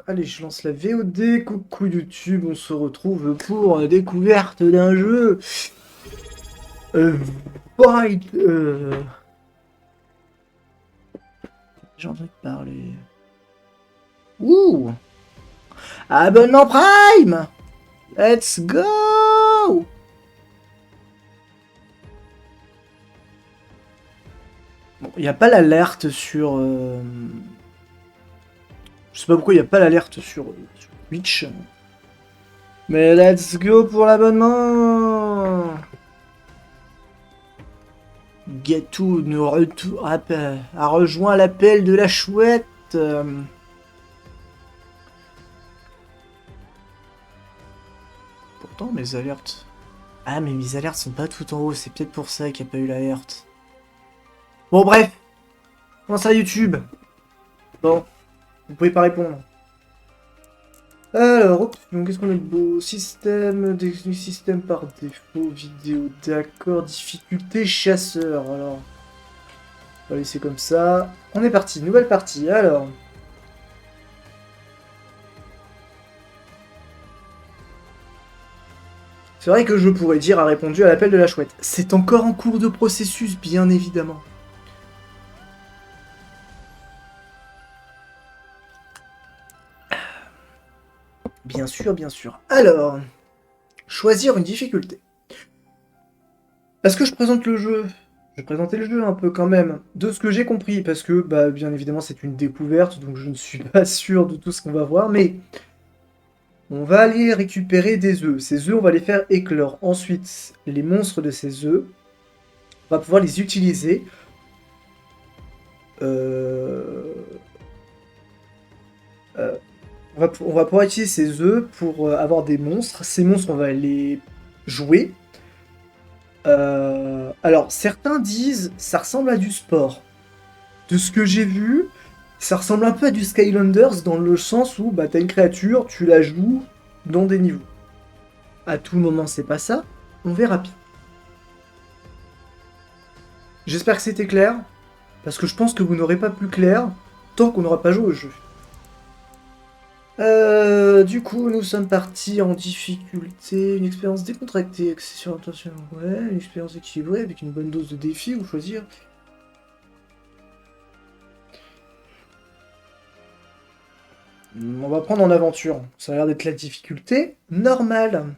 Allez, je lance la VOD. Coucou YouTube, on se retrouve pour la découverte d'un jeu. Euh, Void. J'ai envie de parler. Ouh! Abonnement Prime! Let's go! Bon, il n'y a pas l'alerte sur. Je sais pas pourquoi il n'y a pas l'alerte sur Twitch. Mais let's go pour l'abonnement! Gatou a rejoint l'appel de la chouette. Pourtant, mes alertes. Ah, mais mes alertes sont pas tout en haut, c'est peut-être pour ça qu'il n'y a pas eu l'alerte. Bon, bref. Comment ça, YouTube? Bon, vous pouvez pas répondre. Alors, qu'est-ce qu'on a de beau? Système, système par défaut, vidéo, d'accord, difficulté, chasseur. Alors, on va laisser comme ça. On est parti, nouvelle partie. Alors. C'est vrai que le jeu pourrait dire a répondu à l'appel de la chouette. C'est encore en cours de processus, bien évidemment. Bien sûr, bien sûr. Alors, choisir une difficulté. Est-ce que je présente le jeu? Je vais présenter le jeu un peu quand même, de ce que j'ai compris, parce que, bah, bien évidemment, c'est une découverte, donc je ne suis pas sûr de tout ce qu'on va voir, mais on va aller récupérer des œufs. Ces œufs, on va les faire éclore. Ensuite, les monstres de ces œufs, on va pouvoir les utiliser. On va pouvoir utiliser ces œufs pour avoir des monstres. Ces monstres, on va les jouer. Alors, certains disent ça ressemble à du sport. De ce que j'ai vu, ça ressemble un peu à du Skylanders dans le sens où bah, t'as une créature, tu la joues dans des niveaux. À tout moment, c'est pas ça. On verra bien. J'espère que c'était clair, parce que je pense que vous n'aurez pas plus clair tant qu'on n'aura pas joué au jeu. Du coup, nous sommes partis en difficulté, une expérience décontractée, axée sur l'intention, ouais, une expérience équilibrée avec une bonne dose de défi, ou choisir. On va prendre en aventure, ça a l'air d'être la difficulté normale.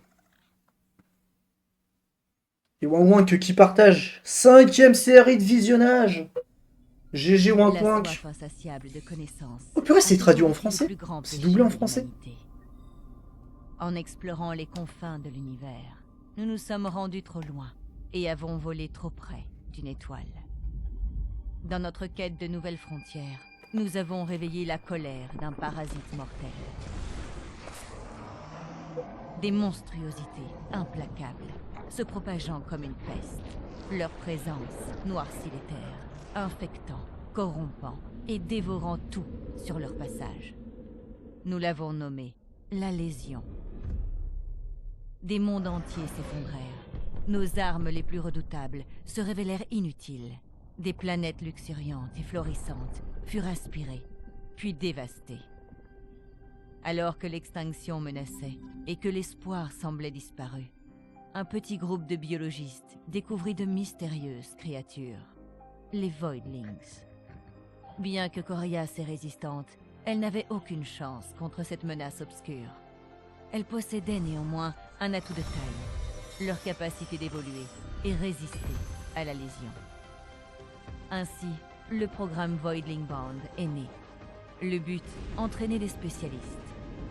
Et Wang Wang qui partage 5ème série de visionnage. GG Wang La Wang. soif insatiable de connaissances Oh purée, a c'est traduit toujours en été le français? plus grand C'est péché doublé en de français? l'humanité. En explorant les confins de l'univers, nous nous sommes rendus trop loin et avons volé trop près d'une étoile. Dans notre quête de nouvelles frontières, nous avons réveillé la colère d'un parasite mortel. Des monstruosités implacables, se propageant comme une peste. Leur présence noircit les terres, infectant, corrompant et dévorant tout sur leur passage. Nous l'avons nommé la Légion. Des mondes entiers s'effondrèrent. Nos armes les plus redoutables se révélèrent inutiles. Des planètes luxuriantes et florissantes furent aspirées, puis dévastées. Alors que l'extinction menaçait et que l'espoir semblait disparu, un petit groupe de biologistes découvrit de mystérieuses créatures, les Voidlings. Bien que coriace et résistante, elle n'avait aucune chance contre cette menace obscure. Elle possédait néanmoins un atout de taille, leur capacité d'évoluer et résister à la lésion. Ainsi, le programme Voidling Band est né. Le but, entraîner des spécialistes,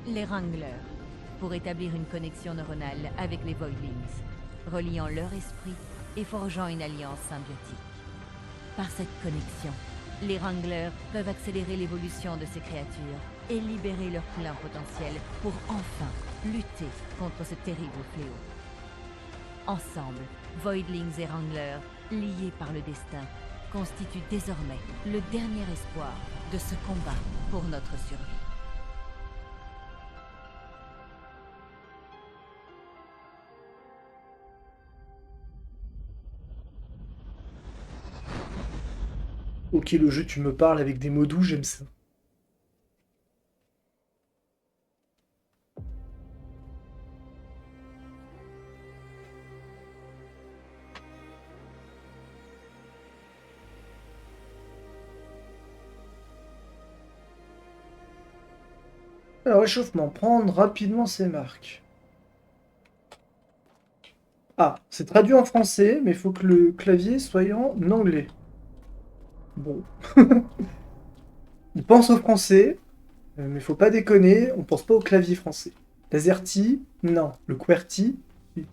les Wranglers, pour établir une connexion neuronale avec les Voidlings, reliant leur esprit et forgeant une alliance symbiotique. Par cette connexion, les Wranglers peuvent accélérer l'évolution de ces créatures et libérer leur plein potentiel pour enfin lutter contre ce terrible fléau. Ensemble, Voidlings et Wranglers, liés par le destin, constituent désormais le dernier espoir de ce combat pour notre survie. Ok, le jeu, tu me parles avec des mots doux, j'aime ça. Alors, réchauffement, prendre rapidement ses marques. Ah, c'est traduit en français, mais il faut que le clavier soit en anglais. Bon. On pense au français, mais faut pas déconner, on pense pas au clavier français. L'AZERTY, non. Le QWERTY, oui.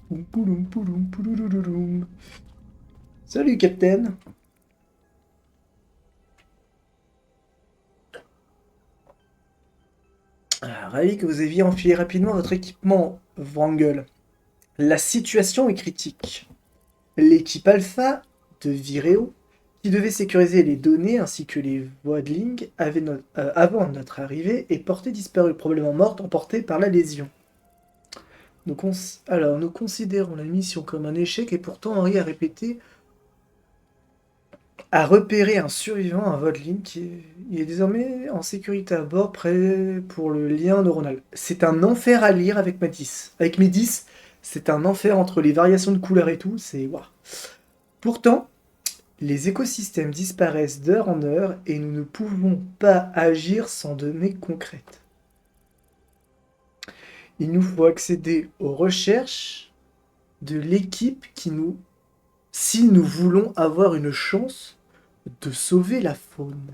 Poum, pouloum, pouloum, pouloulouloum. Salut, Captain. Ah, ravi que vous ayez enfilé rapidement votre équipement, Wrangel. La situation est critique. L'équipe Alpha de Vireo, qui devait sécuriser les données ainsi que les Voidlings avant notre arrivée, est portée disparue, probablement morte, emportée par la lésion. Alors, nous considérons la mission comme un échec et pourtant Henri a repéré un survivant, un Voidling, il est désormais en sécurité à bord, prêt pour le lien neuronal. C'est un enfer à lire avec Médis. Avec Médis, c'est un enfer entre les variations de couleurs et tout, c'est... Waouh. Pourtant, les écosystèmes disparaissent d'heure en heure et nous ne pouvons pas agir sans données concrètes. Il nous faut accéder aux recherches de l'équipe si nous voulons avoir une chance de sauver la faune.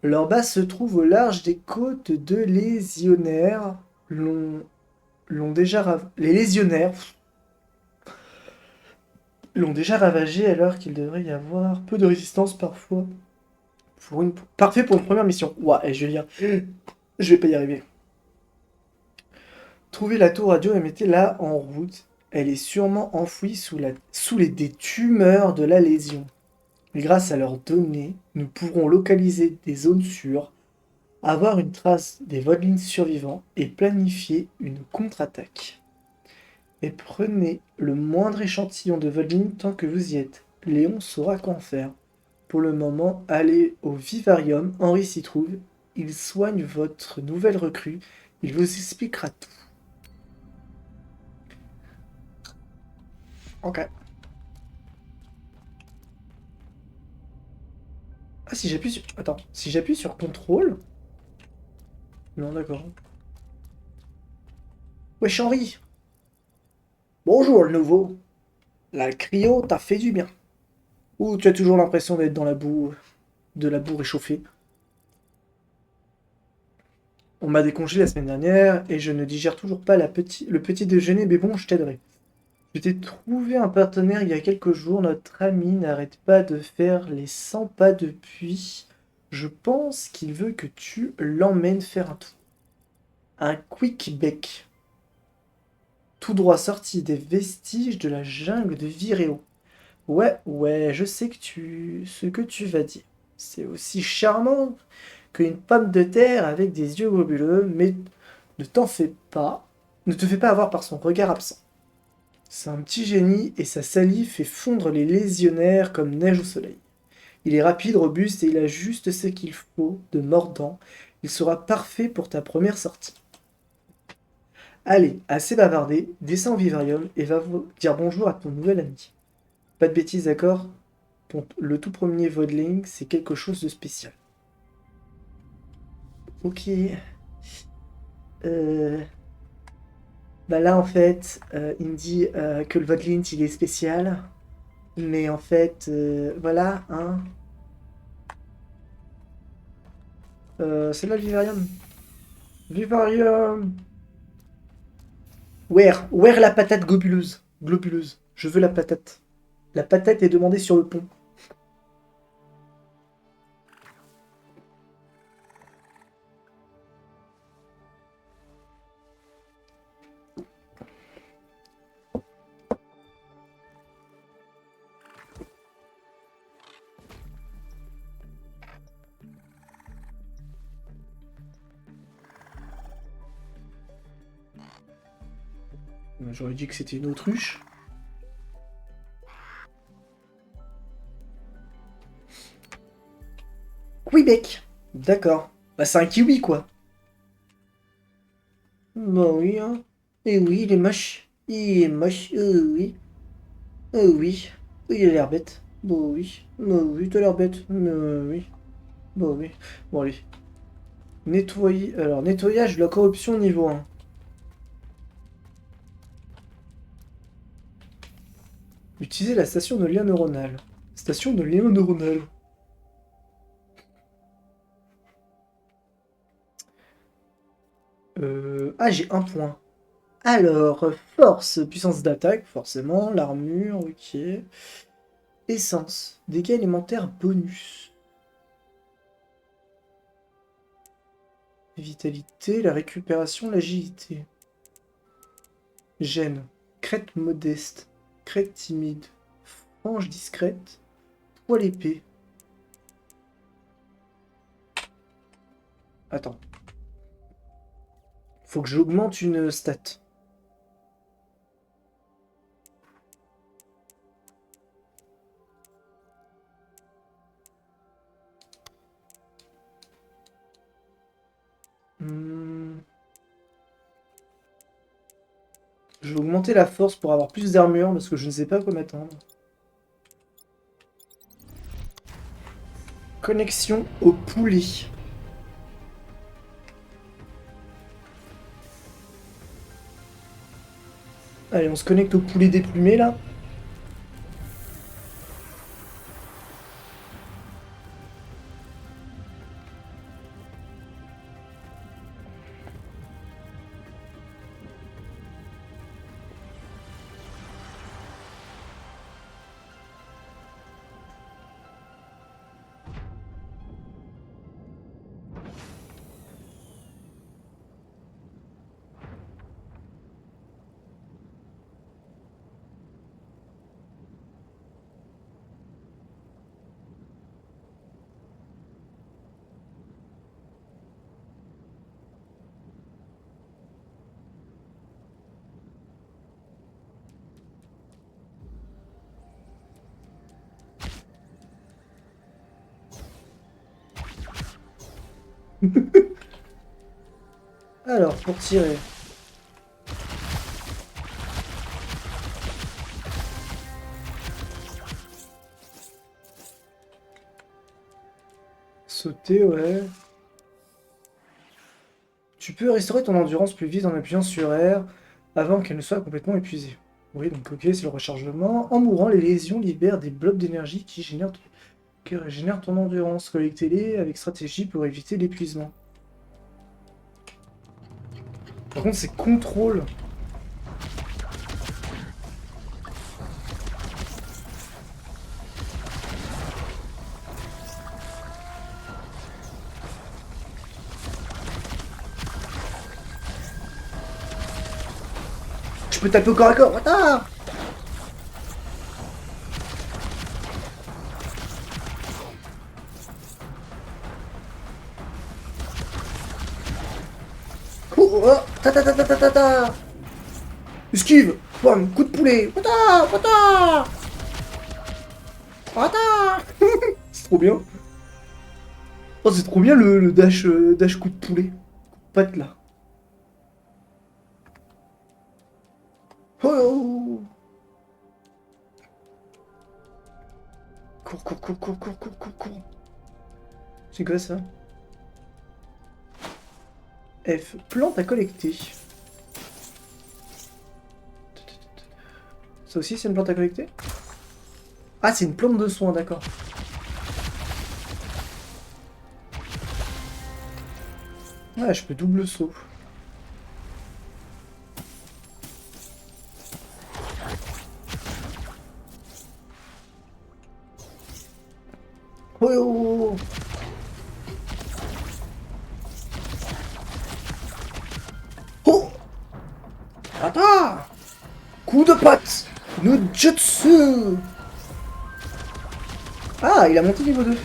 Leur base se trouve au large des côtes de Légionnaires. Les Légionnaires l'ont déjà ravagé alors qu'il devrait y avoir peu de résistance parfois. Parfait pour une première mission. Ouais, Julien, je vais pas y arriver. Trouvez la tour radio et mettez-la en route. Elle est sûrement enfouie des tumeurs de la lésion. Et grâce à leurs données, nous pourrons localiser des zones sûres, avoir une trace des Voidlings survivants et planifier une contre-attaque. Et prenez le moindre échantillon de Voidlings tant que vous y êtes. Léon saura quoi en faire. Pour le moment, allez au vivarium, Henri s'y trouve. Il soigne votre nouvelle recrue. Il vous expliquera tout. Ok. Ah, si j'appuie sur... Attends, si j'appuie sur CTRL... Non, d'accord. Wesh Henri. Bonjour le nouveau. La cryo t'a fait du bien. Ou tu as toujours l'impression d'être dans la boue... de la boue réchauffée. On m'a décongelé la semaine dernière et je ne digère toujours pas le petit déjeuner, mais bon, je t'aiderai. Je t'ai trouvé un partenaire il y a quelques jours. Notre ami n'arrête pas de faire les 100 pas depuis. Je pense qu'il veut que tu l'emmènes faire un tour. Un quick bec. Tout droit sorti des vestiges de la jungle de Vireo. Ouais, ouais, je sais ce que tu vas dire. C'est aussi charmant qu'une pomme de terre avec des yeux globuleux, mais ne t'en fais pas. Ne te fais pas avoir par son regard absent. C'est un petit génie et sa salive fait fondre les légionnaires comme neige au soleil. Il est rapide, robuste et il a juste ce qu'il faut de mordant. Il sera parfait pour ta première sortie. Allez, assez bavardé, descends au vivarium et va dire bonjour à ton nouvel ami. Pas de bêtises, d'accord? Le tout premier Voidling, c'est quelque chose de spécial. Ok. Euh... Bah là, en fait, il me dit que le Voidling, il est spécial. Mais en fait, voilà, hein. C'est là le vivarium. Vivarium. Where la patate globuleuse. Globuleuse. Je veux la patate. La patate est demandée sur le pont. J'aurais dit que c'était une autruche. Québec. D'accord. Bah c'est un kiwi quoi. Bah oui, hein. Et oui, il est moche. Il est moche. Oui. Oui. Il a l'air bête. Bon, oui. Bon, oui, t'as l'air bête. Oui. Bon, oui. Bon, allez. Nettoyer. Alors, nettoyage de la corruption niveau 1. Utiliser la station de lien neuronal. Station de lien neuronal. Ah, j'ai un point. Alors, force, puissance d'attaque, forcément. L'armure, ok. Essence. Dégâts élémentaires bonus. Vitalité, la récupération, l'agilité. Gêne. Crête modeste. Crête timide. Frange discrète. Poil épais. Attends. Faut que j'augmente une stat. Je vais augmenter la force pour avoir plus d'armure parce que je ne sais pas à quoi m'attendre. Connexion au poulet. Allez, on se connecte au poulet déplumé là. Alors, pour tirer. Sauter, ouais. Tu peux restaurer ton endurance plus vite en appuyant sur R avant qu'elle ne soit complètement épuisée. Oui, donc ok, c'est le rechargement. En mourant, les lésions libèrent des blocs d'énergie qui régénèrent ton endurance. Collectez-les avec stratégie pour éviter l'épuisement. Par contre, c'est contrôle. Je peux taper au corps à corps. Attends. Oh, oh, ta ta ta ta ta ta ta. Esquive. Bam, coup de poulet. Wata, wata. Wata. C'est trop bien. Oh, c'est trop bien le dash, dash coup de poulet. Patte là. Oh, oh, oh. Cours, cours, cours, cours, cours, cours, cours, cours. C'est quoi ça? F. Plante à collecter. Ça aussi, c'est une plante à collecter? Ah, c'est une plante de soin, d'accord. Ah, je peux double saut. Oh, oh, oh. Oh. Attends. Coup de patte. No jutsu. Ah, il a monté niveau 2.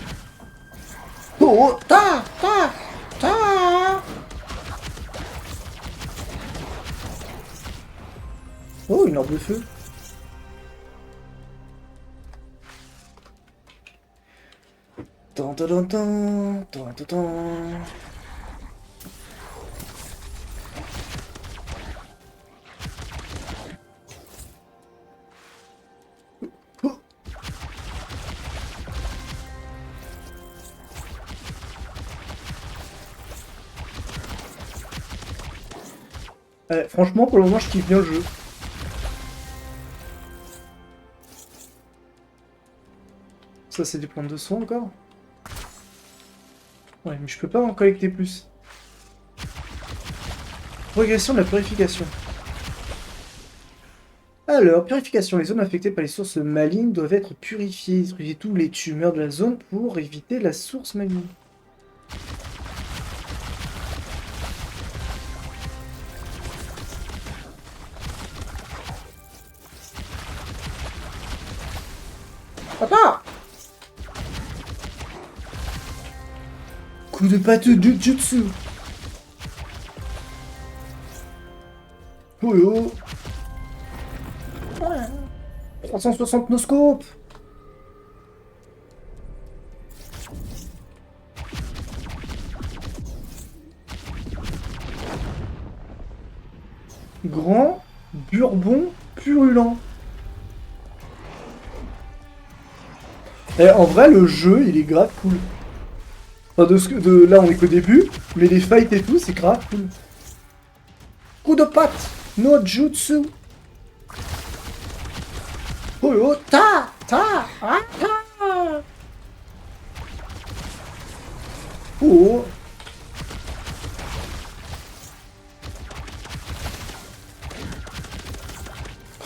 Oh, oh, ta, ta, ta. Oh, une orbe de feu. Tan, tan, tan, tan, tan, tan, tan. Oh. Franchement, pour le moment, je kiffe bien le jeu. Ça, c'est des plantes de soin encore. Ouais, mais je peux pas en collecter plus. Progression de la purification. Alors, purification. Les zones affectées par les sources malignes doivent être purifiées. Détruisez tous les tumeurs de la zone pour éviter la source maligne. Papa! Coup de patte de jutsu. Oh yo. 360 noscope. Grand, Bourbon, purulent. Et en vrai, le jeu, il est grave cool. Enfin, là, on est qu'au début, mais les fights et tout, c'est grave cool. Coup de patte, no jutsu. Oh yo, ah, ta. Oh.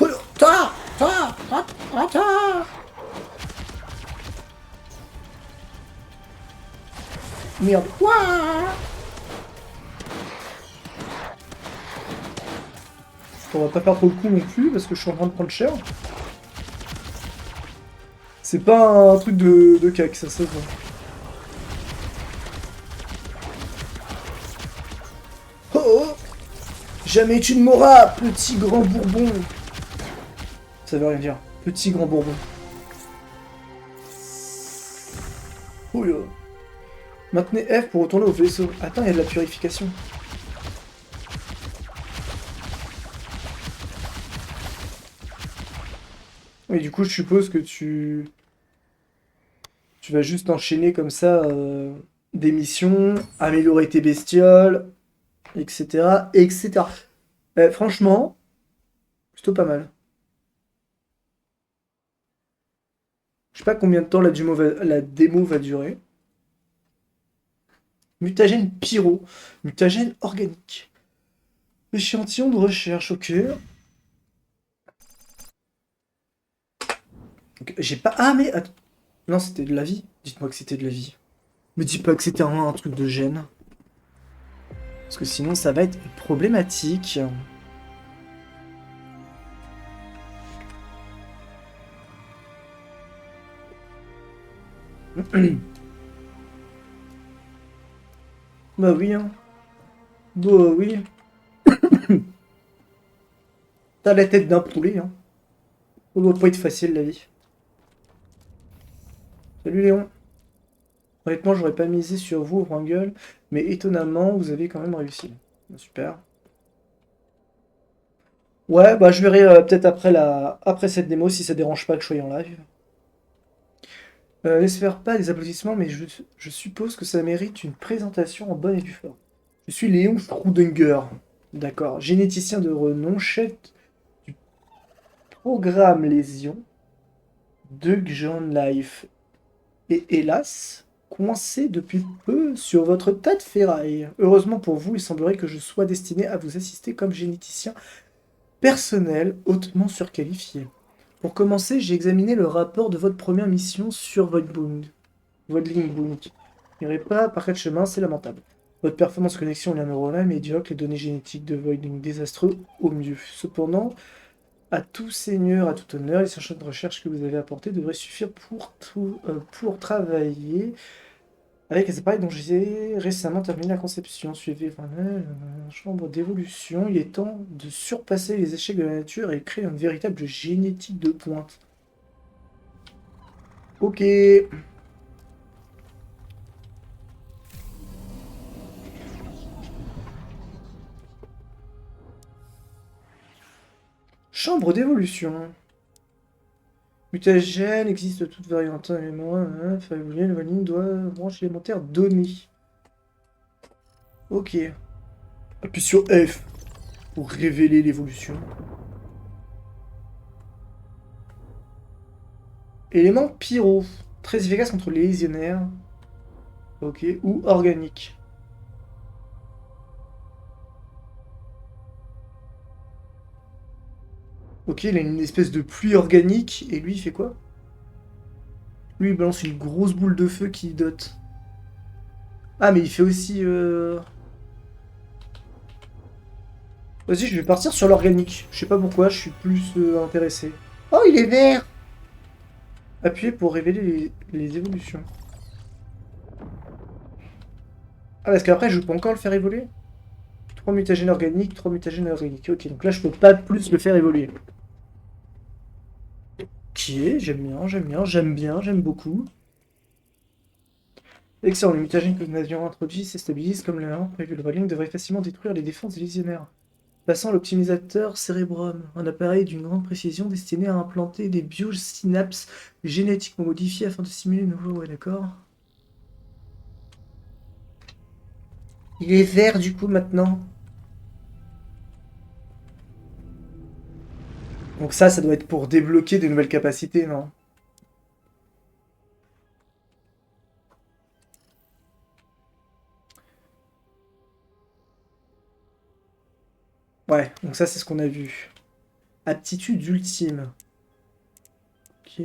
Oh yo, ta. Merde. Ouah. On va pas faire trop le coup non plus parce que je suis en train de prendre cher. C'est pas un truc de cac, ça se voit. Oh, oh. Jamais tu ne mourras, petit grand bourbon. Ça veut rien dire. Petit grand bourbon. Oh yo. Maintenez F pour retourner au vaisseau. Attends, il y a de la purification. Oui, du coup, je suppose que tu vas juste enchaîner comme ça des missions, améliorer tes bestioles, etc. etc. Franchement, plutôt pas mal. Je sais pas combien de temps la démo va durer. Mutagène pyro, mutagène organique. Échantillon de recherche, ok. J'ai pas... Ah mais... Attends. Non, c'était de la vie. Dites-moi que c'était de la vie. Me dis pas que c'était un truc de gène. Parce que sinon, ça va être problématique. Bah oui, hein. Bah oui. T'as la tête d'un poulet, hein. Ça doit pas être facile, la vie. Salut Léon. Honnêtement, j'aurais pas misé sur vous, Wrangle, mais étonnamment, vous avez quand même réussi. Super. Ouais, bah je verrai peut-être après cette démo si ça dérange pas que je sois en live. N'espère pas des applaudissements, mais je suppose que ça mérite une présentation en bonne et due forme. Je suis Léon Strudinger. D'accord. Généticien de renom, chef du programme Lésion de John Life. Et hélas, coincé depuis peu sur votre tas de ferraille. Heureusement pour vous, il semblerait que je sois destiné à vous assister comme généticien personnel hautement surqualifié. Pour commencer, j'ai examiné le rapport de votre première mission sur Voidbound. Voidlingbound. N'irez pas par quatre chemins, c'est lamentable. Votre performance connexion lien neuronal médiocre, les données génétiques de Voidling désastreux au mieux. Cependant, à tout seigneur, à tout honneur, les chercheurs de recherche que vous avez apportés devraient suffire pour travailler avec les appareils dont j'ai récemment terminé la conception. Suivez chambre d'évolution. Il est temps de surpasser les échecs de la nature et créer une véritable génétique de pointe. Ok. Chambre d'évolution. Mutagène existe de toute variante. Et moi, le vanille doit branche élémentaire donné. Ok. Appuie sur F. pour révéler l'évolution. Élément pyro. Très efficace contre les légionnaires. Ok. Ou organique. Ok, il a une espèce de pluie organique. Et lui, il fait quoi? Lui, il balance une grosse boule de feu qui dote. Ah, mais il fait aussi... Vas-y, je vais partir sur l'organique. Je sais pas pourquoi, je suis plus intéressé. Oh, il est vert! Appuyez pour révéler les évolutions. Ah, parce qu'après, je peux encore le faire évoluer? 3 mutagènes organiques, 3 mutagènes organiques. Ok, donc là, je peux pas plus le faire évoluer. Ok, j'aime bien, j'aime beaucoup. Excellent, les mutagènes que nous avions introduits se stabilisent comme le 1 prévu. Le Valink devrait facilement détruire les défenses des légionnaires. Passant à l'optimisateur Cérébrum, un appareil d'une grande précision destiné à implanter des biosynapses génétiquement modifiées afin de simuler de nouveaux... Ouais, d'accord. Il est vert du coup maintenant. Donc ça doit être pour débloquer de nouvelles capacités, non? Ouais, donc ça c'est ce qu'on a vu. Aptitude ultime. Ok.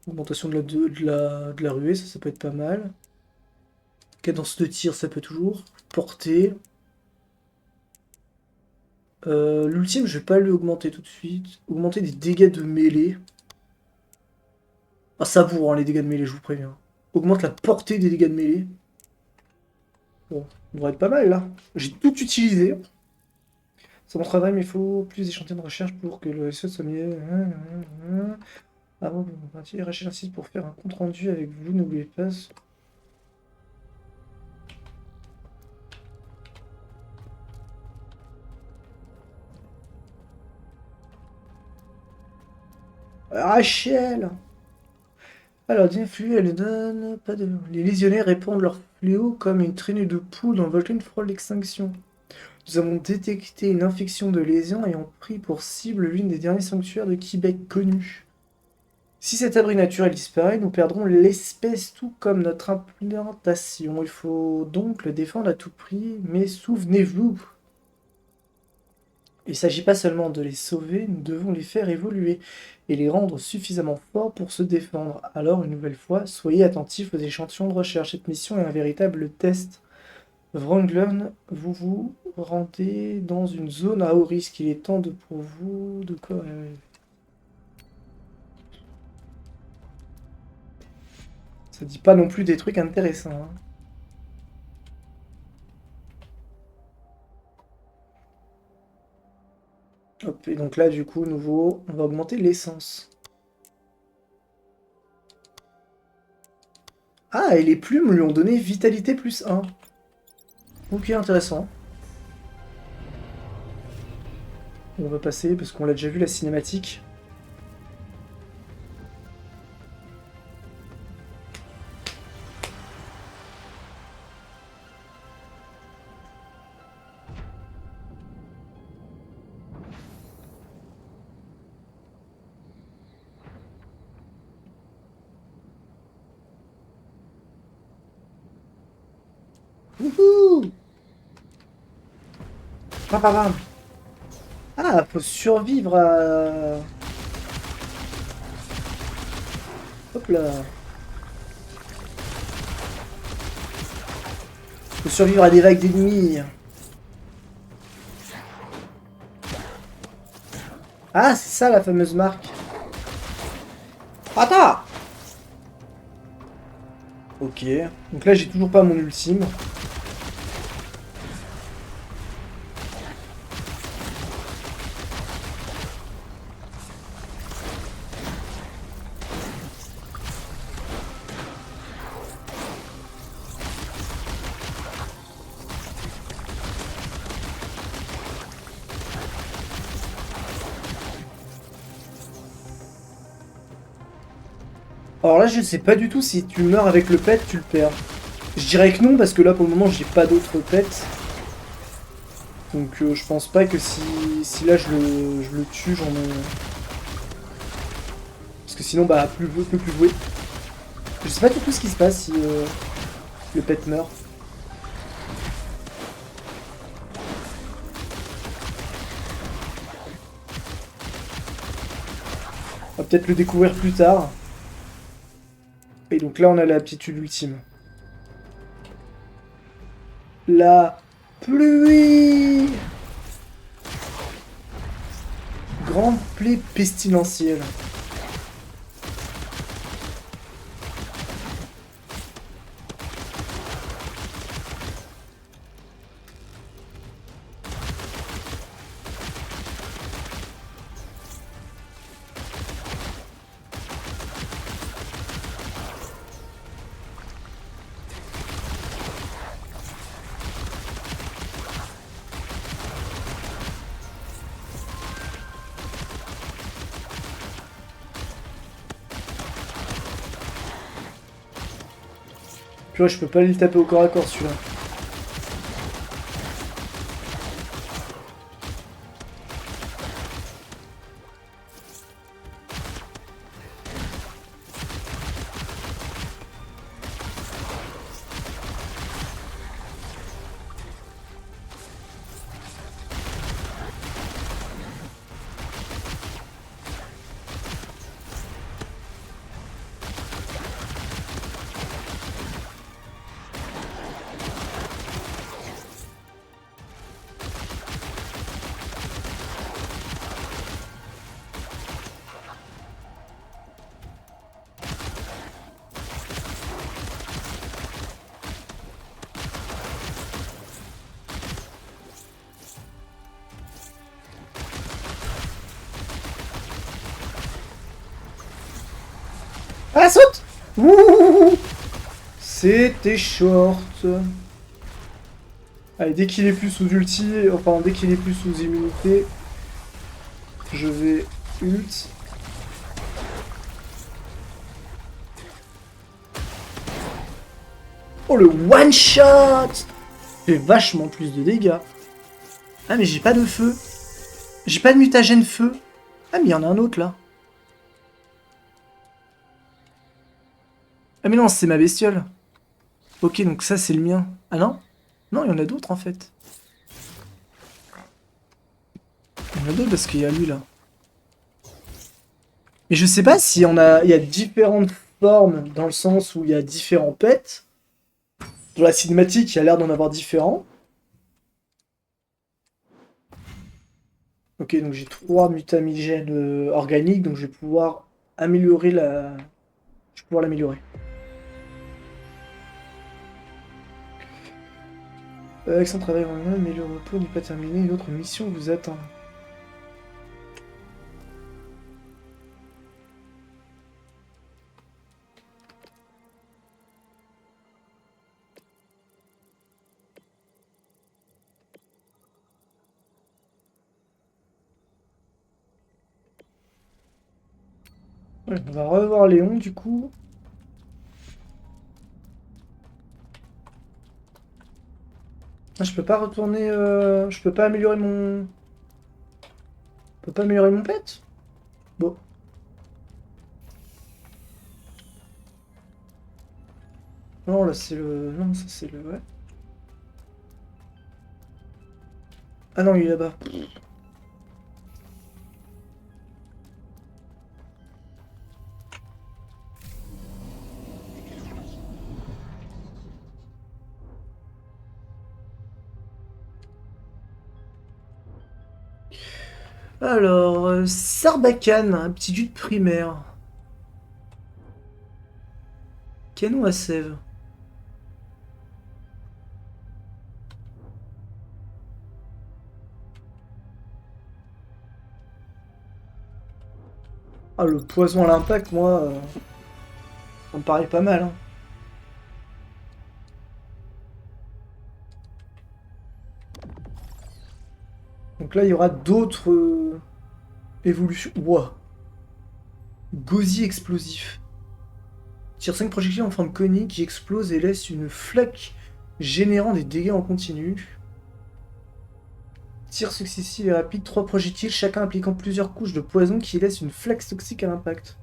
Augmentation de la ruée, ça peut être pas mal. Cadence de tir, ça peut toujours. Portée. L'ultime, je vais pas l'augmenter tout de suite. Augmenter des dégâts de mêlée. Ah, ça vaut, hein, les dégâts de mêlée, je vous préviens. Augmente la portée des dégâts de mêlée. Bon, on devrait être pas mal là. J'ai tout utilisé. C'est mon travail, mais il faut plus d'échantillons de recherche pour que le SE soit mieux. Avant de vous partir, Rachel insiste pour faire un compte rendu avec vous, n'oubliez pas. Rachel! Alors, d'une fluide, elle donne pas de... Les légionnaires répandent leur fléau comme une traînée de poudre envolée une frôle d'extinction. Nous avons détecté une infection de lésions ayant pris pour cible l'une des derniers sanctuaires de Québec connus. Si cet abri naturel disparaît, nous perdrons l'espèce tout comme notre implantation. Il faut donc le défendre à tout prix, mais souvenez-vous, il ne s'agit pas seulement de les sauver, nous devons les faire évoluer et les rendre suffisamment forts pour se défendre. Alors, une nouvelle fois, soyez attentifs aux échantillons de recherche. Cette mission est un véritable test. Wrangler, vous vous rendez dans une zone à haut risque. Il est temps de pour vous de quoi... Ça dit pas non plus des trucs intéressants, hein. Hop, et donc là, du coup, nouveau, on va augmenter l'essence. Ah, et les plumes lui ont donné vitalité plus 1. Ok, intéressant. On va passer, parce qu'on l'a déjà vu, la cinématique. Wouhou! Bam, bam, bam. Ah, faut survivre à... Hop là. Faut survivre à des vagues d'ennemis. Ah, c'est ça la fameuse marque. Attends! Ok. Donc là, j'ai toujours pas mon ultime. Alors là, je sais pas du tout si tu meurs avec le pet, tu le perds. Je dirais que non, parce que là, pour le moment, j'ai pas d'autres pets. Donc je pense pas que si là je le tue, j'en ai... Parce que sinon, bah, plus peut plus jouer. Je sais pas du tout ce qui se passe si le pet meurt. On va peut-être le découvrir plus tard. Et donc là, on a l'aptitude ultime. La pluie! Grande plaie pestilentielle. Tu vois, je peux pas aller le taper au corps à corps celui-là. Ah, saute! Ouh! C'était short. Allez, dès qu'il est plus sous ulti, enfin dès qu'il est plus sous immunité, je vais ult. Oh, le one shot! Fait vachement plus de dégâts. Ah, mais j'ai pas de feu. J'ai pas de mutagène feu. Ah, mais il y en a un autre là. Ah, mais non, c'est ma bestiole. Ok, donc ça c'est le mien. Ah non? Non, il y en a d'autres en fait. Il y en a d'autres parce qu'il y a lui là. Mais je sais pas si il y a différentes formes dans le sens où il y a différents pets. Dans la cinématique, il y a l'air d'en avoir différents. Ok, donc j'ai 3 mutamigènes organiques, donc je vais pouvoir améliorer la... Je vais pouvoir l'améliorer. Avec son travail en main, mais le repos n'est pas terminé, une autre mission vous attend. Ouais, on va revoir Léon du coup. Ah, je peux pas retourner... Je peux pas améliorer mon... Je peux pas améliorer mon pet? Bon. Non, là c'est le... Non, ça c'est le... Ouais. Ah non, il est là-bas. Alors, Sarbacane, un petit dude primaire. Canon à sève. Ah, le poison à l'impact, moi, ça me paraît pas mal. Hein. Donc là, il y aura d'autres évolutions. Ouah. Gauzy explosif. Tire 5 projectiles en forme conique qui explose et laisse une flaque générant des dégâts en continu. tir successif et rapide, 3 projectiles, chacun impliquant plusieurs couches de poison qui laissent une flex toxique à l'impact.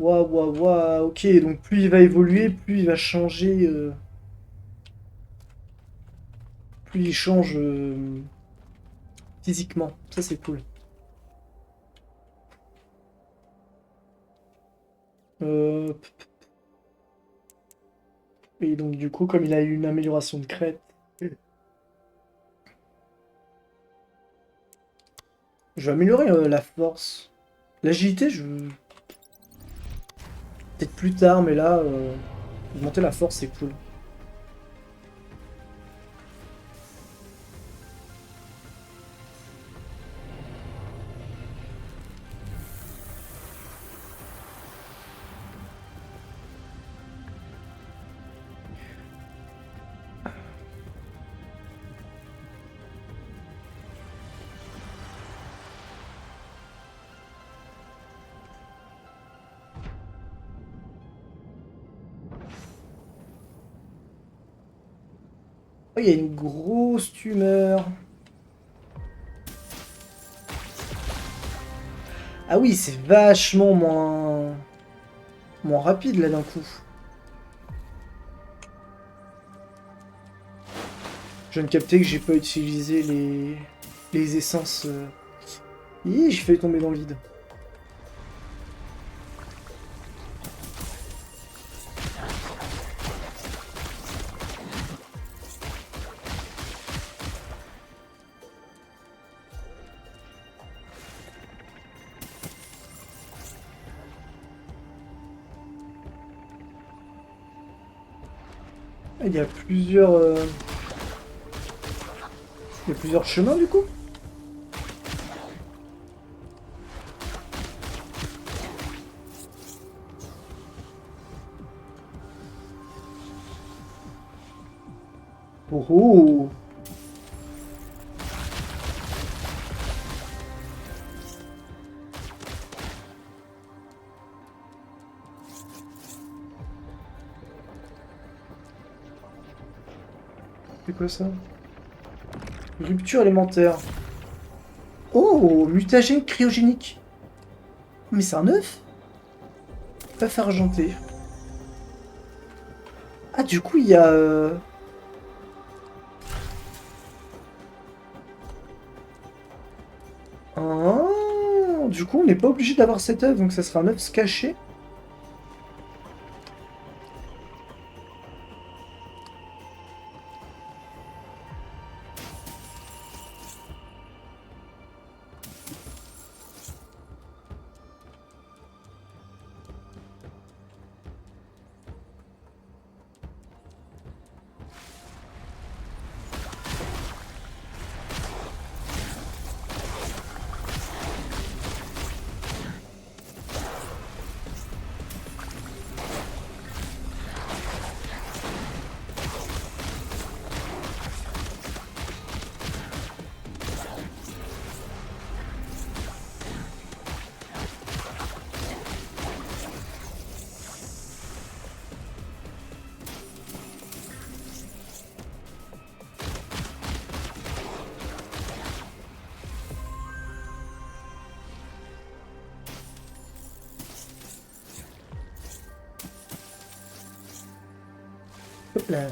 Waouh, waouh, waouh, ok, donc plus il va évoluer, plus il va changer... plus il change physiquement. Ça, c'est cool. Euh... Et donc, du coup, comme il a eu une amélioration de crête, je vais améliorer la force. L'agilité, je... peut-être plus tard, mais là, augmenter la force, c'est cool. Oh, il y a une grosse tumeur. Ah oui, c'est vachement moins rapide là d'un coup. Je viens de capter que j'ai pas utilisé les essences. Ih, j'ai failli tomber dans le vide. Ah, il y a plusieurs... il y a plusieurs chemins du coup. Oh oh! C'est quoi ça? Rupture élémentaire. Oh! Mutagène cryogénique. Mais c'est un œuf? Œuf argenté. Ah, du coup, il y a... Ah, du coup, on n'est pas obligé d'avoir cet œuf, donc ça sera un œuf caché. Hop là.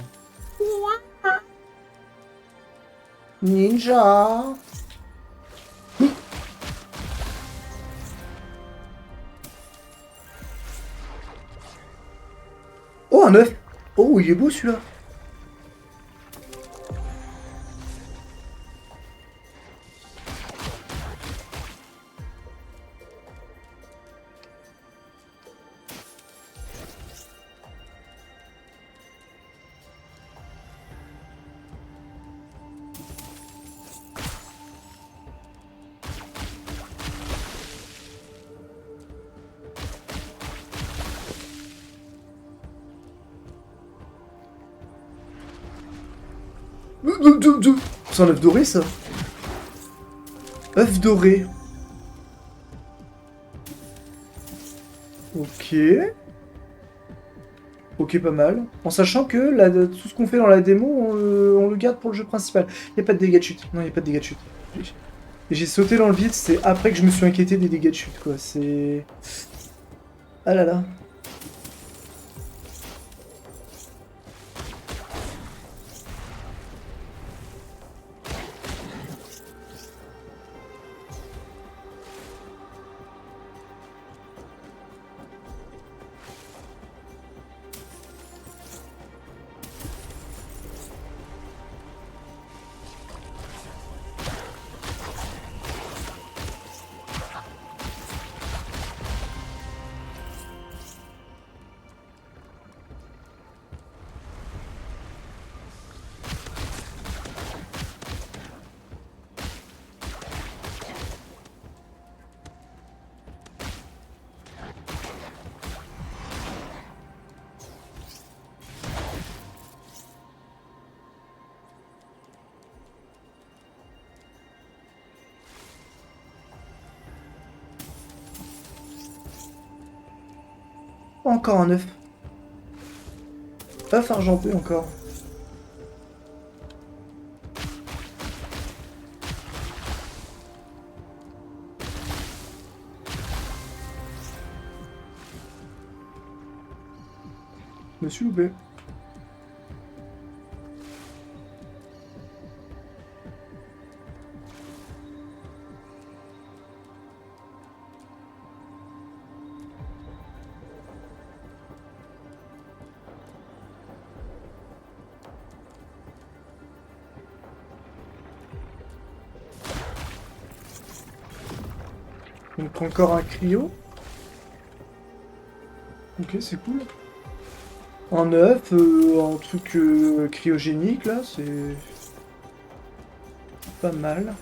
Ninja. Oh, un œuf. Oh, il est beau celui-là. C'est un œuf doré ça. œuf doré. Ok. Ok, pas mal. En sachant que tout ce qu'on fait dans la démo, on le garde pour le jeu principal. Il a pas de dégâts de chute. Non, il a pas de dégâts de chute. J'ai sauté dans le vide, c'est après que je me suis inquiété des dégâts de chute, quoi. C'est... Ah là là. Encore un œuf. Œuf argenté encore. Je me suis loupé. Donc encore un cryo. Ok, c'est cool. Un œuf, un truc cryogénique là, c'est pas mal.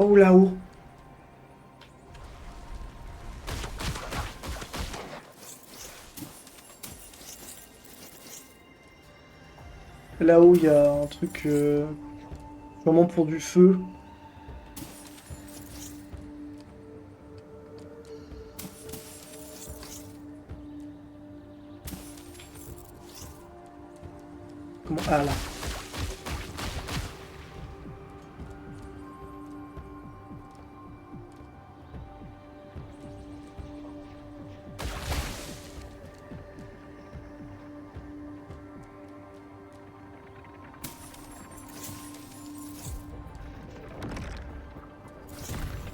Oh là-haut. Là-haut, il y a un truc vraiment pour du feu. Comment... Ah là.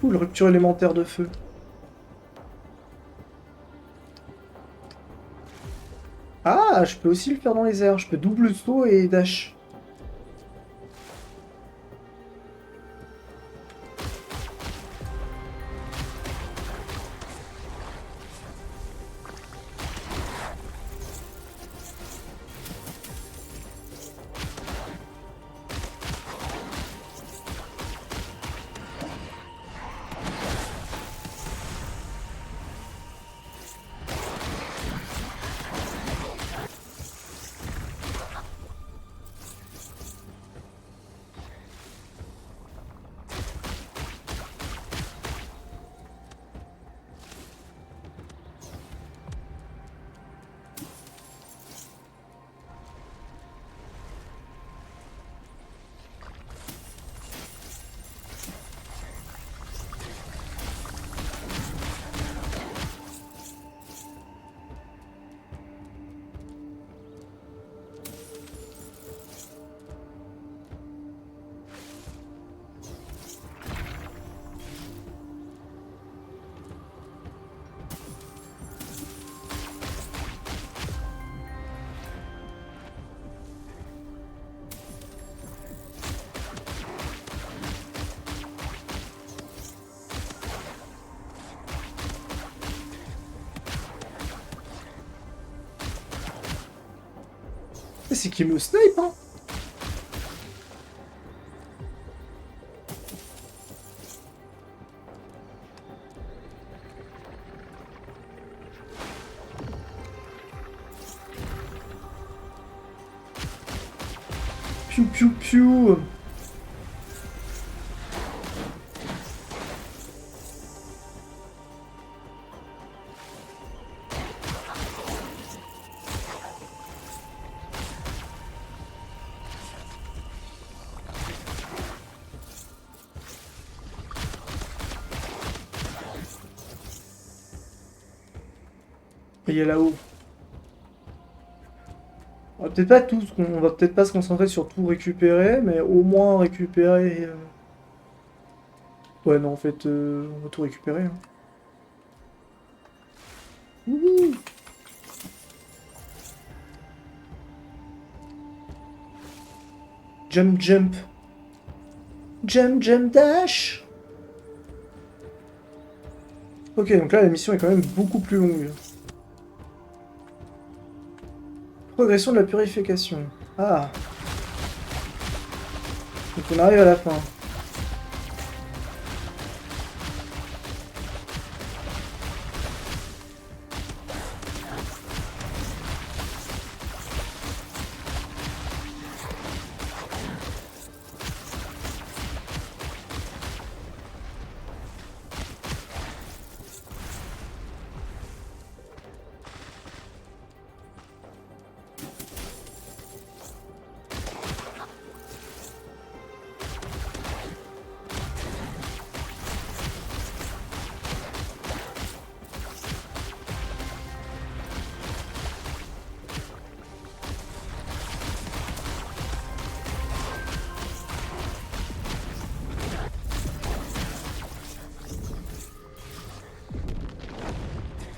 Cool, rupture élémentaire de feu. Ah, je peux aussi le faire dans les airs. Je peux double saut et dash. C'est qu'il me snipe, hein. Piou piou piou. Et il y a là-haut. On va peut-être pas tous, on va peut-être pas se concentrer sur tout récupérer, mais au moins récupérer. Ouais, non, en fait, on va tout récupérer, hein. Wouhou. Jump, jump. Jump, jump, dash. Ok, donc là, la mission est quand même beaucoup plus longue. Progression de la purification. Ah. Donc on arrive à la fin.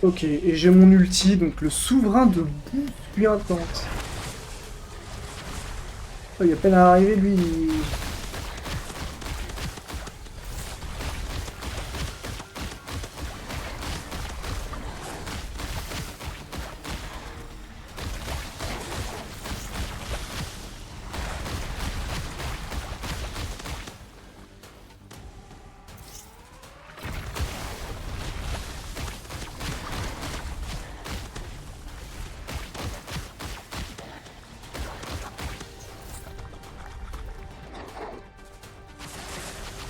Ok, et j'ai mon ulti, donc le souverain de boue pluie intense. Oh, il est à peine arrivé, lui.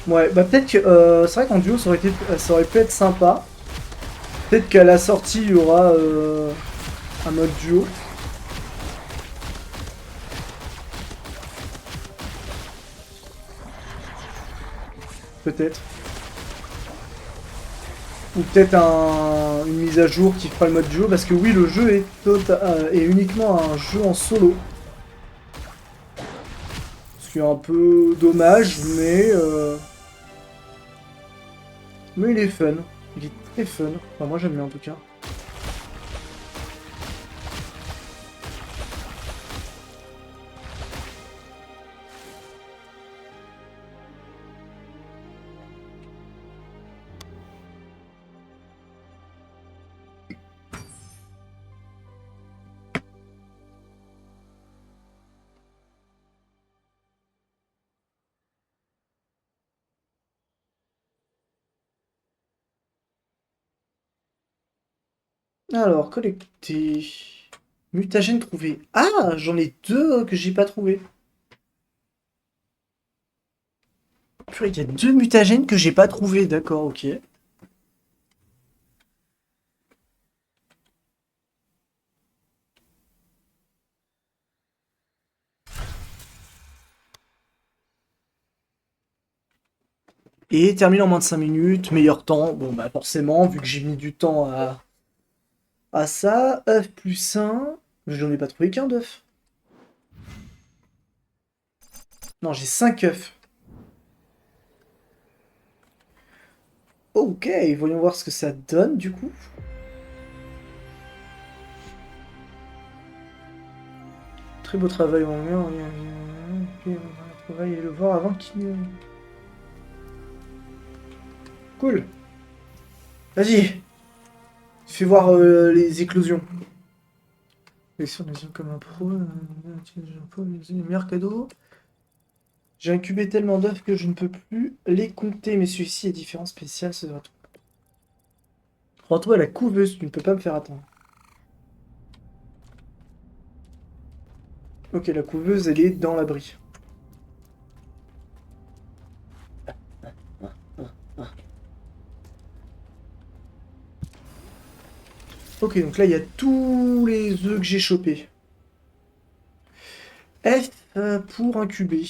Ouais, bah peut-être que c'est vrai qu'en duo ça aurait pu être sympa. Peut-être qu'à la sortie il y aura un mode duo. Peut-être. Ou peut-être une mise à jour qui fera le mode duo, parce que oui, le jeu est uniquement un jeu en solo. Ce qui est un peu dommage, mais il est fun. Il est très fun. Enfin, moi j'aime bien en tout cas. Alors, collecter. Mutagène trouvé. Ah, j'en ai deux que j'ai pas trouvé. Purée, il y a deux mutagènes que j'ai pas trouvé. D'accord, ok. Et termine en moins de 5 minutes, meilleur temps. Bon, bah forcément, vu que j'ai mis du temps à ça. œuf plus 1. J'en ai pas trouvé qu'un d'œuf. Non, j'ai 5 œufs. Ok, voyons voir ce que ça donne du coup. Très beau travail, mon gars. On va aller le voir avant qu'il... Cool. Vas-y. Fais voir les éclosions. Collection des yeux comme un pro. Les meilleurs cadeaux. J'ai incubé tellement d'œufs que je ne peux plus les compter, mais celui-ci est différent, spécial, c'est vrai. Rends-toi à la couveuse, tu ne peux pas me faire attendre. Ok, la couveuse, elle est dans l'abri. Ok, donc là, il y a tous les œufs que j'ai chopés. F pour incuber.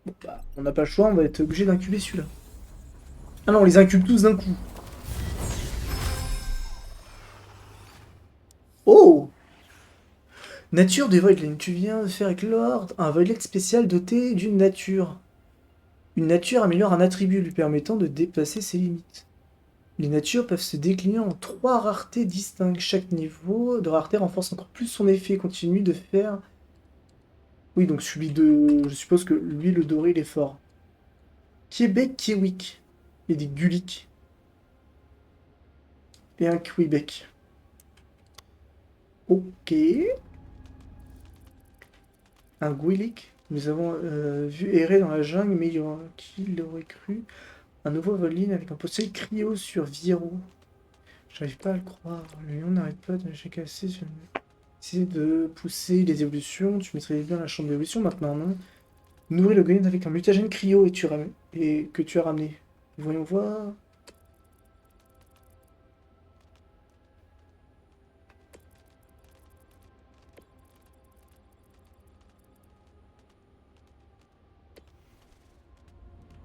Bon, bah, on n'a pas le choix, on va être obligé d'incuber celui-là. Ah non, on les incube tous d'un coup. Oh! Nature des Voidlings. Tu viens de faire éclore un Voidling spécial doté d'une nature. Une nature améliore un attribut lui permettant de dépasser ses limites. Les natures peuvent se décliner en 3 raretés distinctes. Chaque niveau de rareté renforce encore plus son effet. Continue de faire... Oui, donc celui de... Je suppose que lui, le doré, il est fort. Québec, Kiewik. Et des Gulick. Et un Québec. Ok. Un Gwilik. Nous avons vu errer dans la jungle, mais qui l'aurait cru? Un nouveau Voline avec un potentiel cryo sur Viro. J'arrive pas à le croire. Le lion n'arrête pas de lâcher casser sur... Essayer de pousser les évolutions. Tu maîtrises bien la chambre d'évolution maintenant, non? Nourrir le Golem avec un mutagène cryo et que tu as ramené. Voyons voir.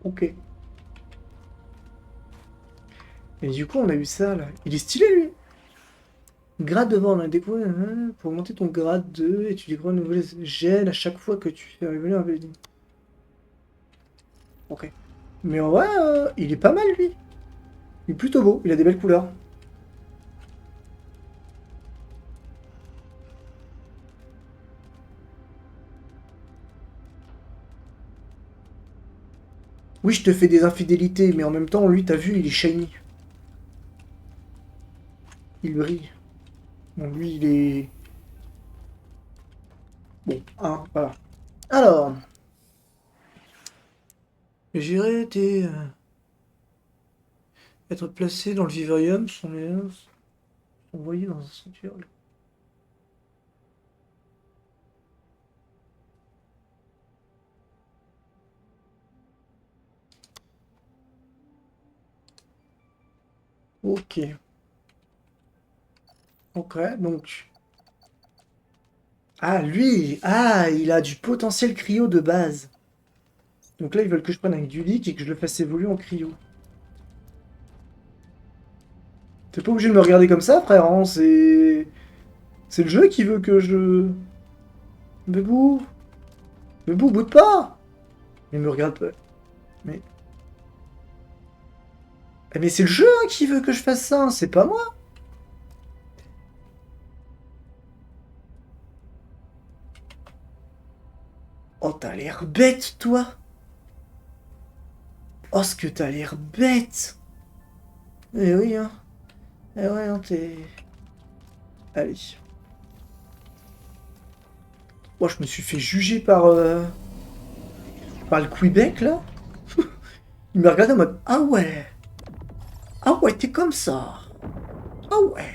Ok. Et du coup, on a eu ça, là. Il est stylé, lui. Grade de vent, on a découvert pour augmenter ton grade 2 et tu découvres un nouveau gel à chaque fois que tu fais évoluer un building. Ok. Mais en vrai, il est pas mal, lui. Il est plutôt beau, il a des belles couleurs. Oui, je te fais des infidélités, mais en même temps, lui, t'as vu, il est shiny. Il brille. Bon, lui, il est... Bon, hein, voilà. Alors, j'irai être placé dans le vivarium, sont envoyés dans un sanctuaire. Ok. Ok, donc... Ah, lui! Ah, il a du potentiel cryo de base. Donc là, ils veulent que je prenne un Gulick et que je le fasse évoluer en cryo. T'es pas obligé de me regarder comme ça, frère, hein, c'est... C'est le jeu qui veut que je... Bébou! Bébou, boude pas! Mais me regarde pas. Mais... Mais c'est le jeu hein, qui veut que je fasse ça, hein, c'est pas moi! Oh, t'as l'air bête, toi! Oh, ce que t'as l'air bête! Eh oui, hein. Eh ouais, hein, t'es... Allez. Oh, je me suis fait juger par le Québec, là. Il m'a regardé en mode... Ah ouais! Ah ouais, t'es comme ça! Ah ouais!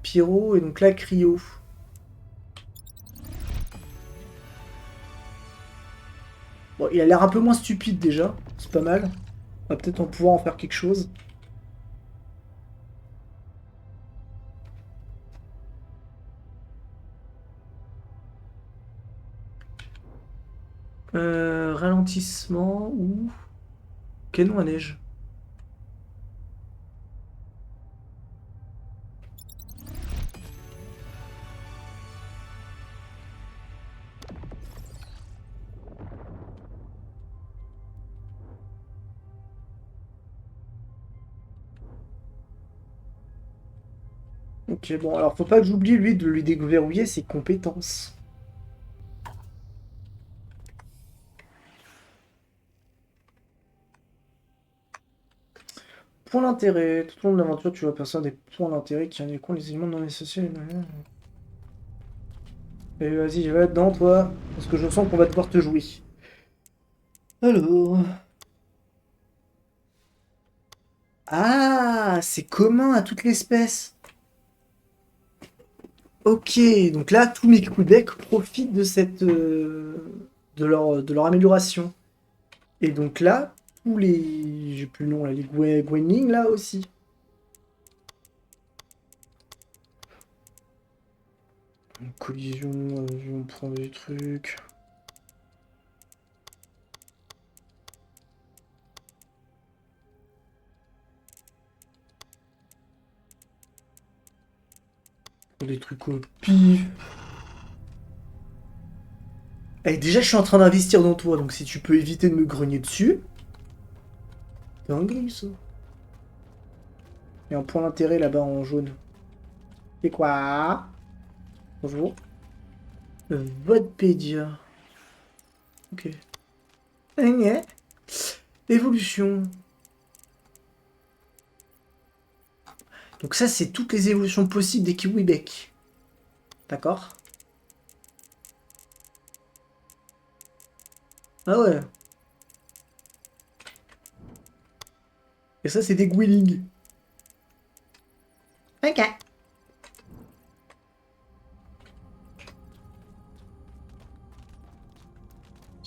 Pyro, et donc là, Cryo. Bon, il a l'air un peu moins stupide, déjà. C'est pas mal. On va peut-être en pouvoir en faire quelque chose. Ralentissement ou... Canon à neige. Ok, bon, alors faut pas que j'oublie, lui, de lui déverrouiller ses compétences. Point d'intérêt. Tout au long de l'aventure, tu vas percevoir des points d'intérêt qui indiqueront les éléments non essentiels. Et vas-y, je vais être dedans, toi. Parce que je sens qu'on va devoir te jouer. Alors... Ah, c'est commun à toute l'espèce. Ok, donc là, tous mes Québec profitent de cette... de leur amélioration. Et donc là, tous les... J'ai plus le nom, là, les Gwenling, là aussi. Collision, on prend des trucs... Des trucs au pif. Eh, déjà, je suis en train d'investir dans toi, donc si tu peux éviter de me grogner dessus... Dingue, ça. Il y a un point d'intérêt là-bas en jaune. C'est quoi? Bonjour. Vodpedia. Ok. Évolution. Donc ça, c'est toutes les évolutions possibles des Kiwibec. D'accord? Ah ouais. Et ça, c'est des Gwiling. Ok.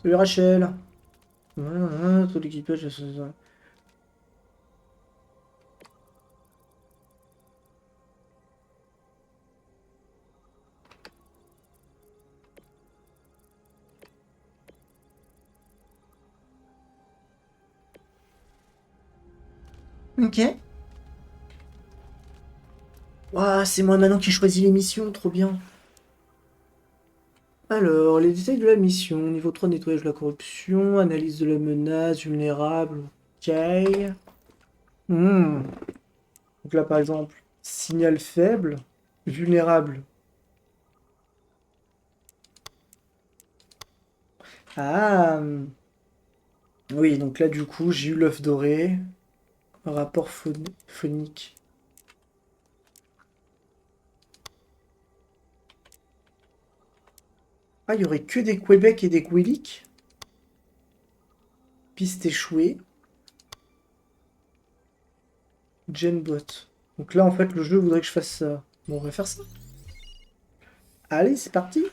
Salut Rachel. Voilà, tout l'équipage. Ok. Ouah, c'est moi maintenant qui choisis les missions, trop bien. Alors, les détails de la mission. Niveau 3, nettoyage de la corruption, analyse de la menace, vulnérable. Ok. Hmm. Donc là, par exemple, signal faible, vulnérable. Ah. Oui, donc là, du coup, j'ai eu l'œuf doré. Rapport phonique. Ah, il y aurait que des Québec et des Gouélic. Piste échouée. Genbot. Donc là, en fait, le jeu voudrait que je fasse ça. Bon, on va faire ça. Allez, c'est parti.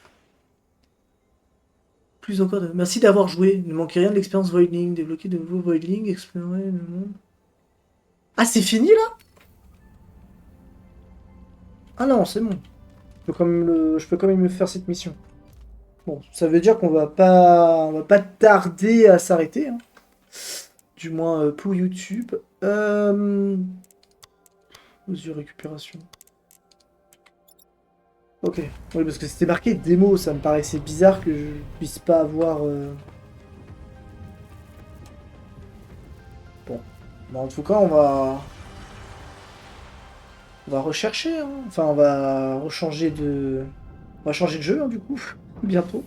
Plus encore de... Merci d'avoir joué. Ne manquez rien de l'expérience Voidling. Débloquer de nouveaux Voidling. Explorer le monde. Ah, c'est fini, là? Ah non, c'est bon. Je peux quand même me faire cette mission. Bon, ça veut dire qu'on va pas tarder à s'arrêter, hein. Du moins pour YouTube. Mesure récupération. Ok. Oui, parce que c'était marqué démo, ça me paraissait bizarre que je puisse pas avoir... Bon. Bah, en tout cas, on va rechercher, hein. Enfin, on va rechanger de... On va changer de jeu, hein, du coup. Bientôt.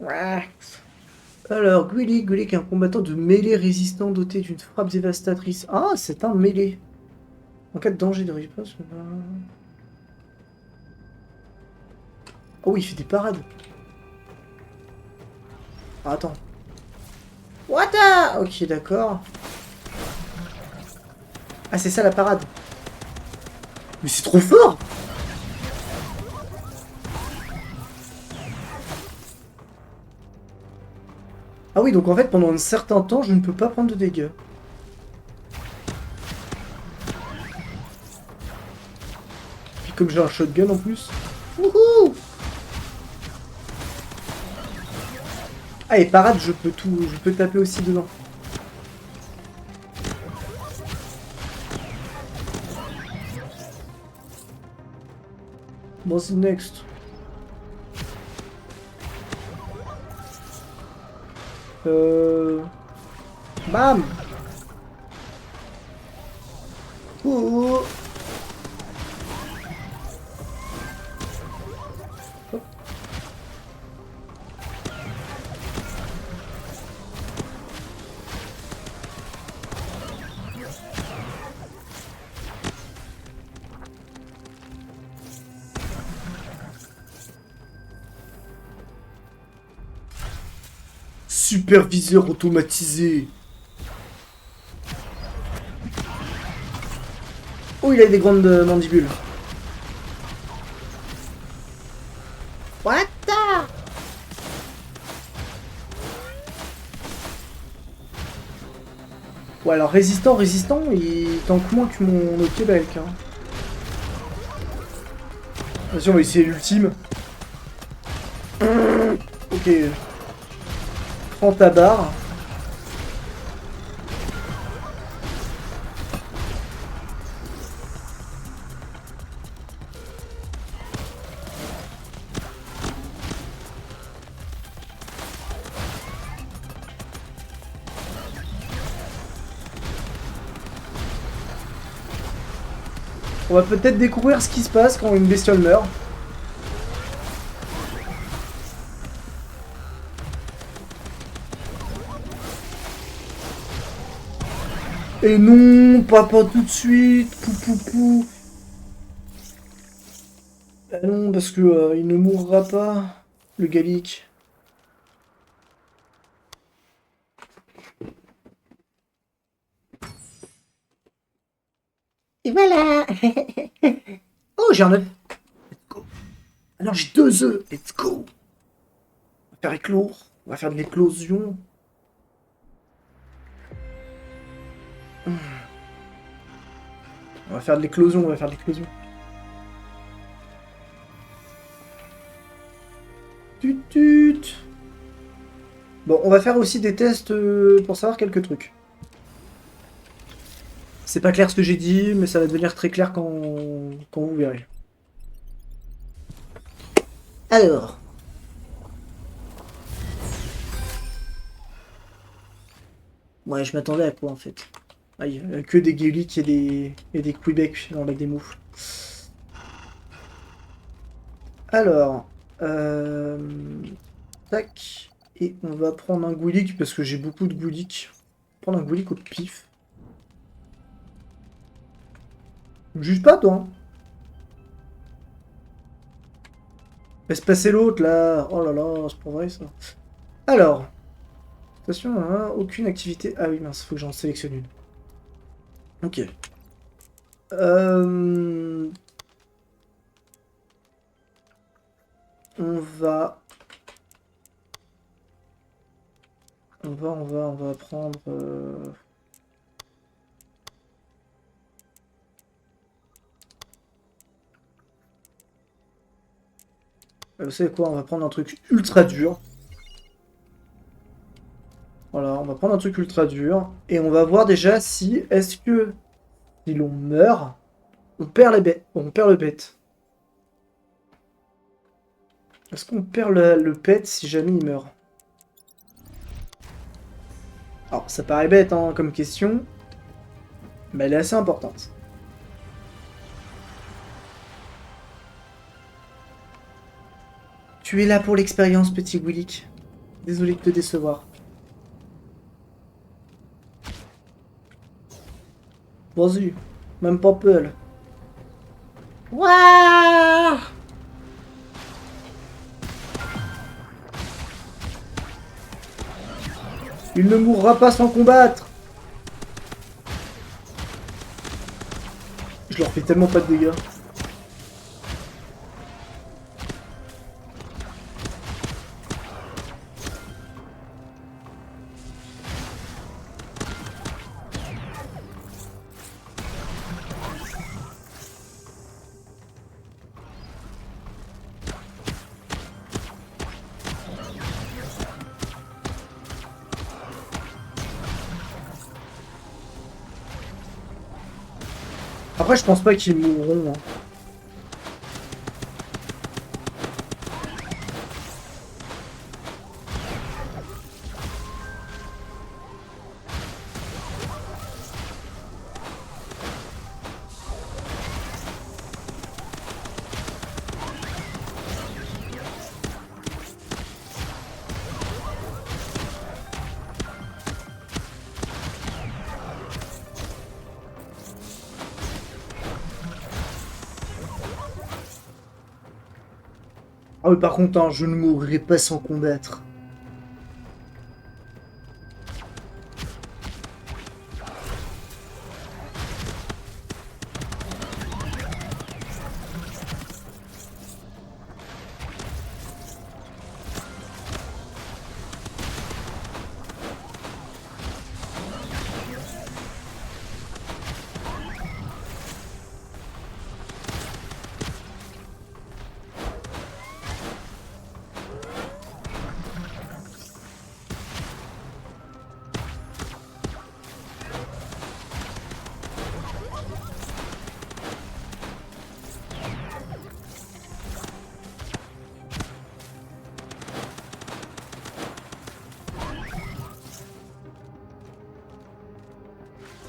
Ouais. Alors, Gullik est un combattant de mêlée résistant doté d'une frappe dévastatrice. Ah, c'est un mêlée. En cas de danger de riposte... Oh oui, il fait des parades. Ah, attends. What the... Ok, d'accord. Ah, c'est ça la parade. Mais c'est trop fort! Ah oui, donc en fait, pendant un certain temps, je ne peux pas prendre de dégâts. Puis comme j'ai un shotgun en plus... Wouhou! Ah, et parade, je peux taper aussi dedans. What's next? Bam! Oh! superviseur automatisé. Oh, il a des grandes mandibules. What the... Ouais, alors résistant, il tank moins que mon autre Québec. Hein. Vas-y, on va essayer l'ultime. Ok. Prends ta barre. On va peut-être découvrir ce qui se passe quand une bestiole meurt. Et non, pas tout de suite, pou. Non, parce que il ne mourra pas, le Gallic. Et voilà. Oh, j'ai un œuf. Let's go. Ah non, j'ai 2 œufs. Let's go. On va faire éclore. On va faire de l'éclosion. On va faire de l'éclosion, Tut. Bon, on va faire aussi des tests pour savoir quelques trucs. C'est pas clair ce que j'ai dit, mais ça va devenir très clair quand vous verrez. Alors. Ouais, je m'attendais à quoi en fait? Ah, il y a que des Gaelic et des Québec dans la démo. Alors. Tac. Et on va prendre un Goulic parce que j'ai beaucoup de Goulic. Prendre un Goulic au pif. Me juge pas, toi. Hein. Laisse passer l'autre, là. Oh là là, c'est pas vrai, ça. Alors. Station, hein, aucune activité. Ah oui, mince, faut que j'en sélectionne une. Ok. On va prendre... Vous savez quoi, on va prendre un truc ultra dur. Voilà, on va prendre un truc ultra dur. Et on va voir déjà si, est-ce que, si l'on meurt, on perd les bêtes. On perd le pet. Est-ce qu'on perd le pet si jamais il meurt? Alors, ça paraît bête hein, comme question, mais elle est assez importante. Tu es là pour l'expérience, petit Willick. Désolé de te décevoir. Vas-y, même pas peur. Wouah! Il ne mourra pas sans combattre. Je leur fais tellement pas de dégâts. Après, je pense pas qu'ils mourront. Hein. Ah oui, par contre, hein, je ne mourrai pas sans combattre.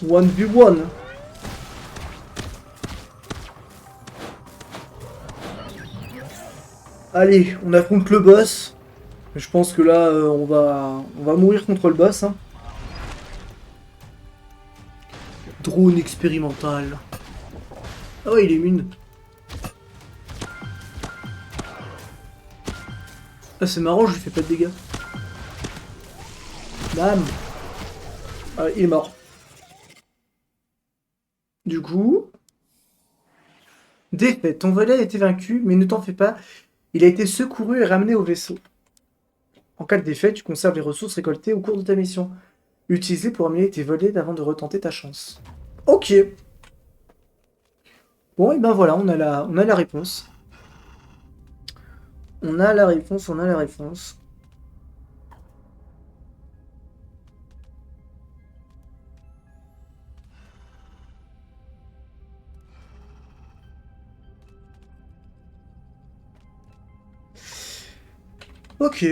1v1. Allez, on affronte le boss. Je pense que là, on va mourir contre le boss. Hein. Drone expérimental. Ah ouais, il est immune. Ah, c'est marrant, je lui fais pas de dégâts. Bam. Ah, il est mort. Du coup... Défaite, ton volet a été vaincu, mais ne t'en fais pas. Il a été secouru et ramené au vaisseau. En cas de défaite, tu conserves les ressources récoltées au cours de ta mission. Utilisées pour amener tes volets avant de retenter ta chance. Ok. Bon, et ben voilà, on a la réponse. On a la réponse, on a la réponse. Ok.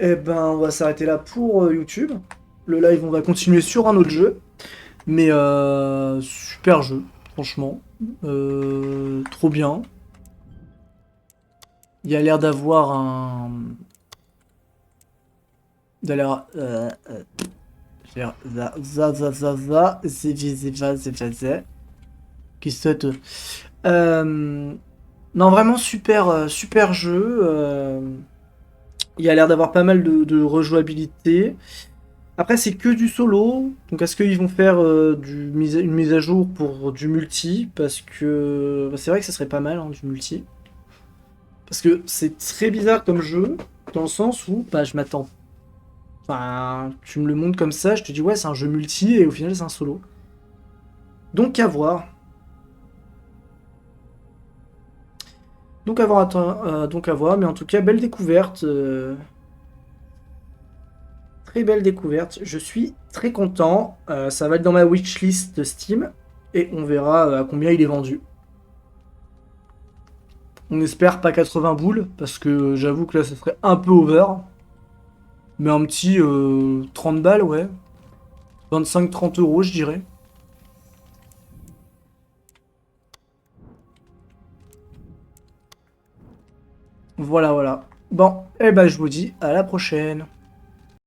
Eh ben, on va s'arrêter là pour YouTube. Le live, on va continuer sur un autre jeu. Mais super jeu, franchement. Trop bien. Il y a l'air d'avoir un... Il y a l'air... Qui saute. Non, vraiment super, super jeu. Il y a l'air d'avoir pas mal de rejouabilité. Après, c'est que du solo. Donc, est-ce qu'ils vont faire une mise à jour pour du multi? Parce que bah, c'est vrai que ça serait pas mal, hein, du multi. Parce que c'est très bizarre comme jeu, dans le sens où bah, je m'attends. Enfin, tu me le montres comme ça, je te dis ouais, c'est un jeu multi, et au final, c'est un solo. Donc, à voir. Donc, à voir, donc à voir. Mais en tout cas, belle découverte. Très belle découverte. Je suis très content. Ça va être dans ma wishlist de Steam. Et on verra à combien il est vendu. On espère pas 80 boules, parce que j'avoue que là, ça serait un peu over. Mais un petit 30 balles, ouais. 25-30 euros, je dirais. Voilà, voilà. Bon, et ben je vous dis à la prochaine.